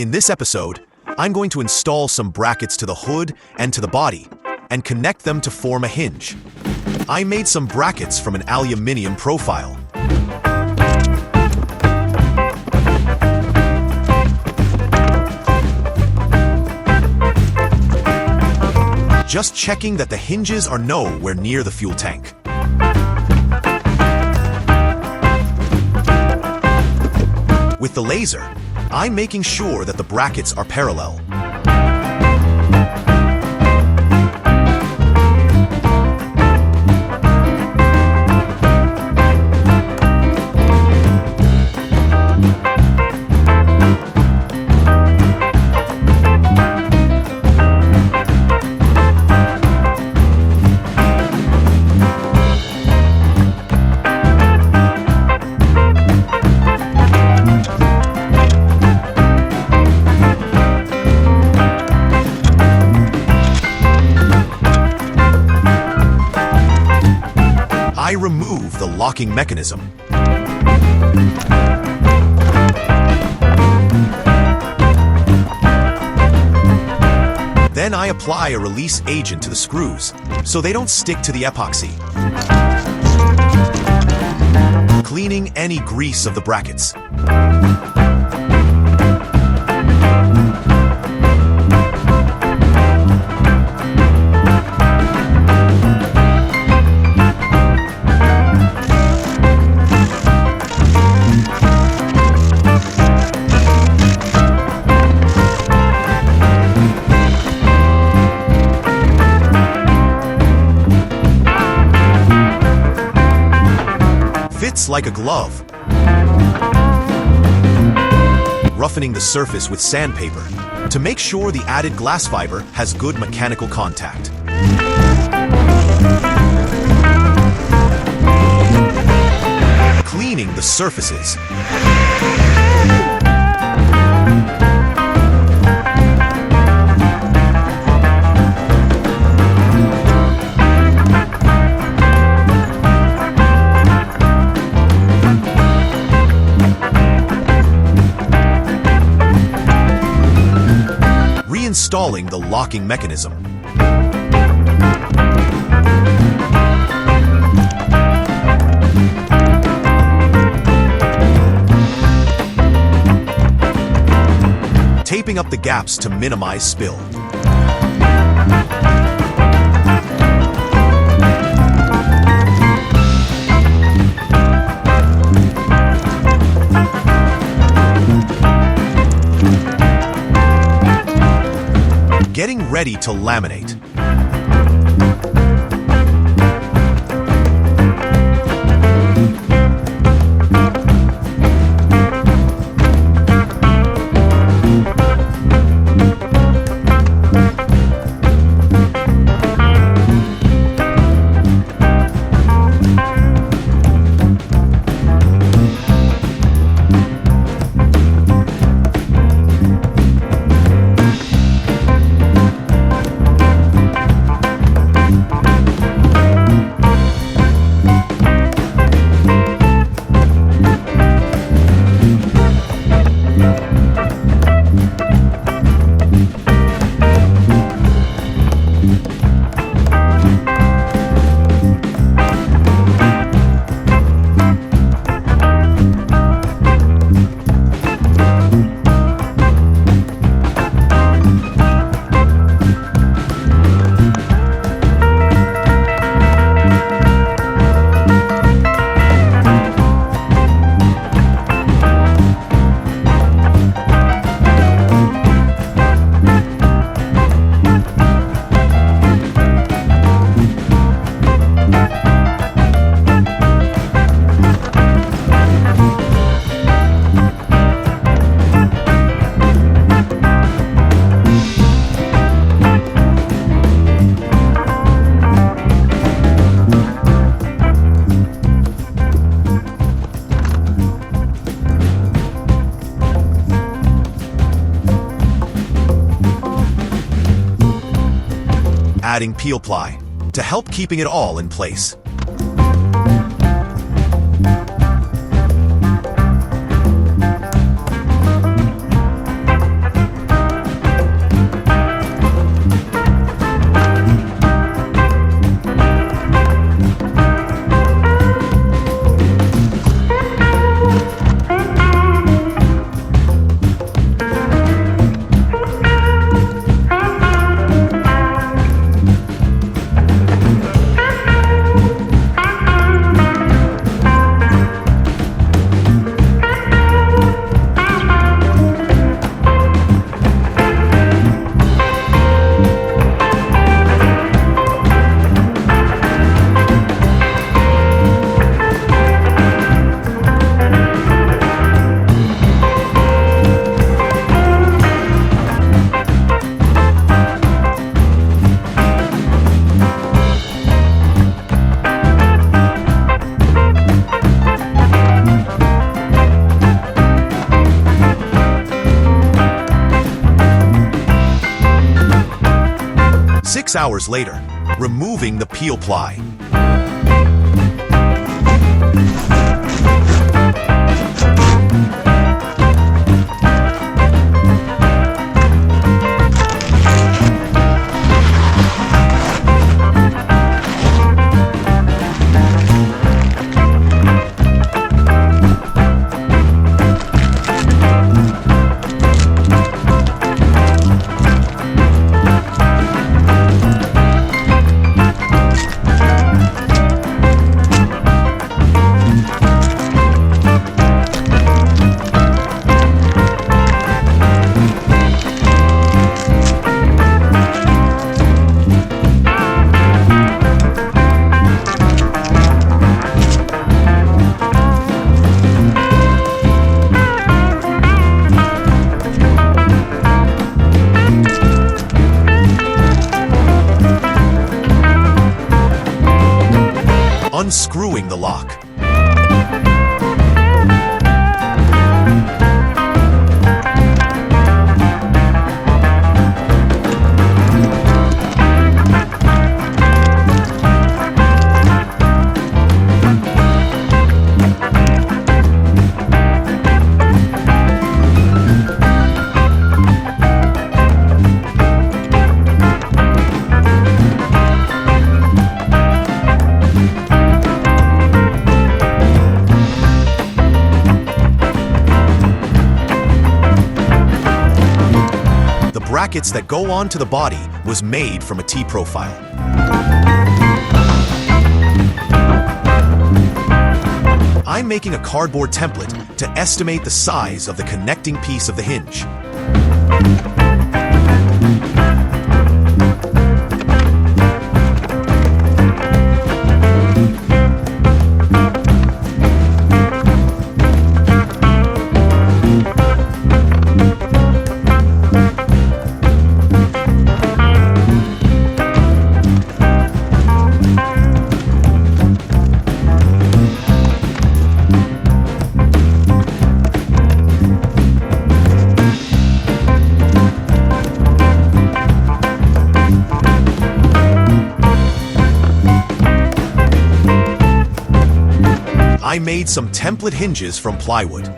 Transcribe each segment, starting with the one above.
In this episode, I'm going to install some brackets to the hood and to the body, and connect them to form a hinge. I made some brackets from an aluminium profile. Just checking that the hinges are nowhere near the fuel tank. With the laser, I'm making sure that the brackets are parallel. I remove the locking mechanism. Then I apply a release agent to the screws, so they don't stick to the epoxy. Cleaning any grease of the brackets. Fits like a glove. Roughening the surface with sandpaper to make sure the added glass fiber has good mechanical contact. Cleaning the surfaces. Reinstalling the locking mechanism. Taping up the gaps to minimize spill. Getting ready to laminate. Adding peel ply to help keeping it all in place. 6 hours later, removing the peel ply. Unscrewing the lock. Brackets that go onto the body was made from a T-profile. I'm making a cardboard template to estimate the size of the connecting piece of the hinge. I made some template hinges from plywood.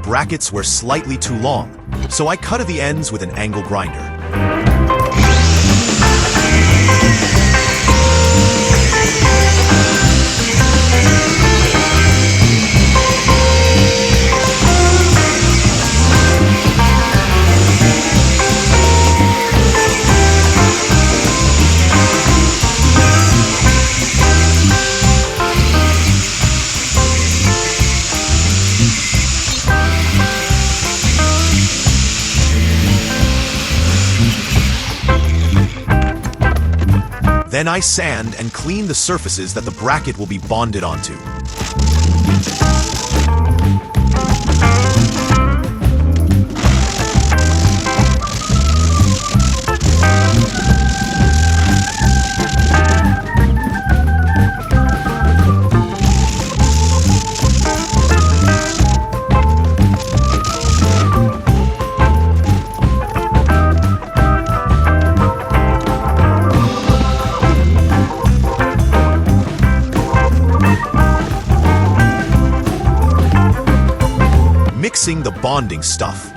Brackets were slightly too long, so I cut at the ends with an angle grinder. Then I sand and clean the surfaces that the bracket will be bonded onto. Mixing the bonding stuff.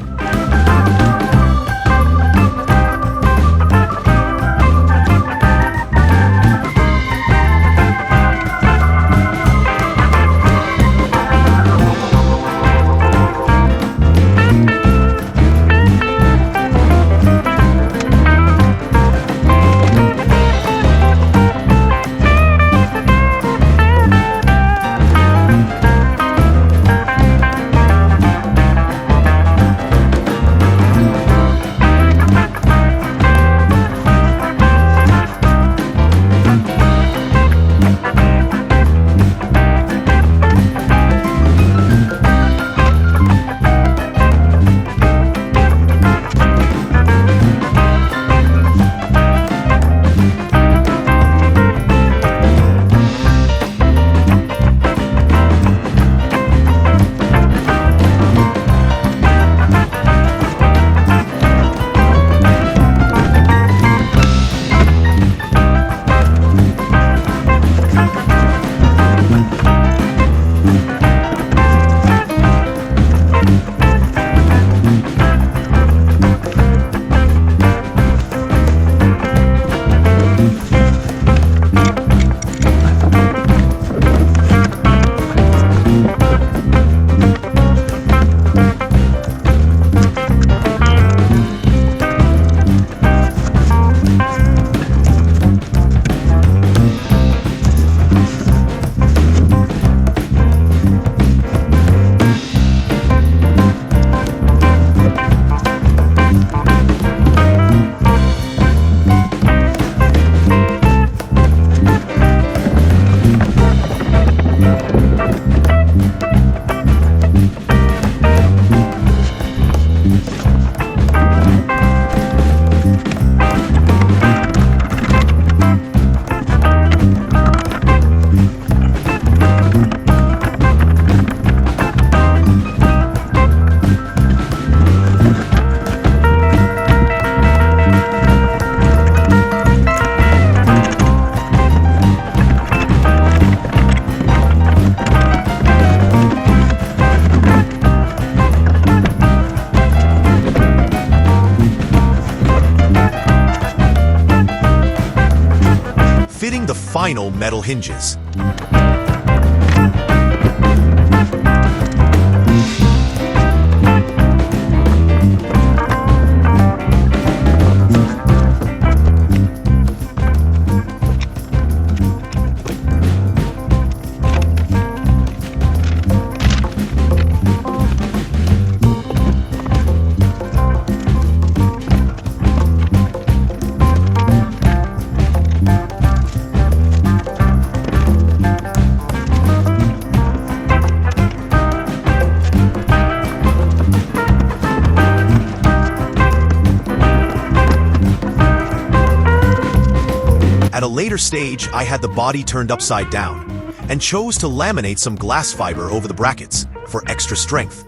Fitting the final metal hinges. At a later stage, I had the body turned upside down and chose to laminate some glass fiber over the brackets for extra strength.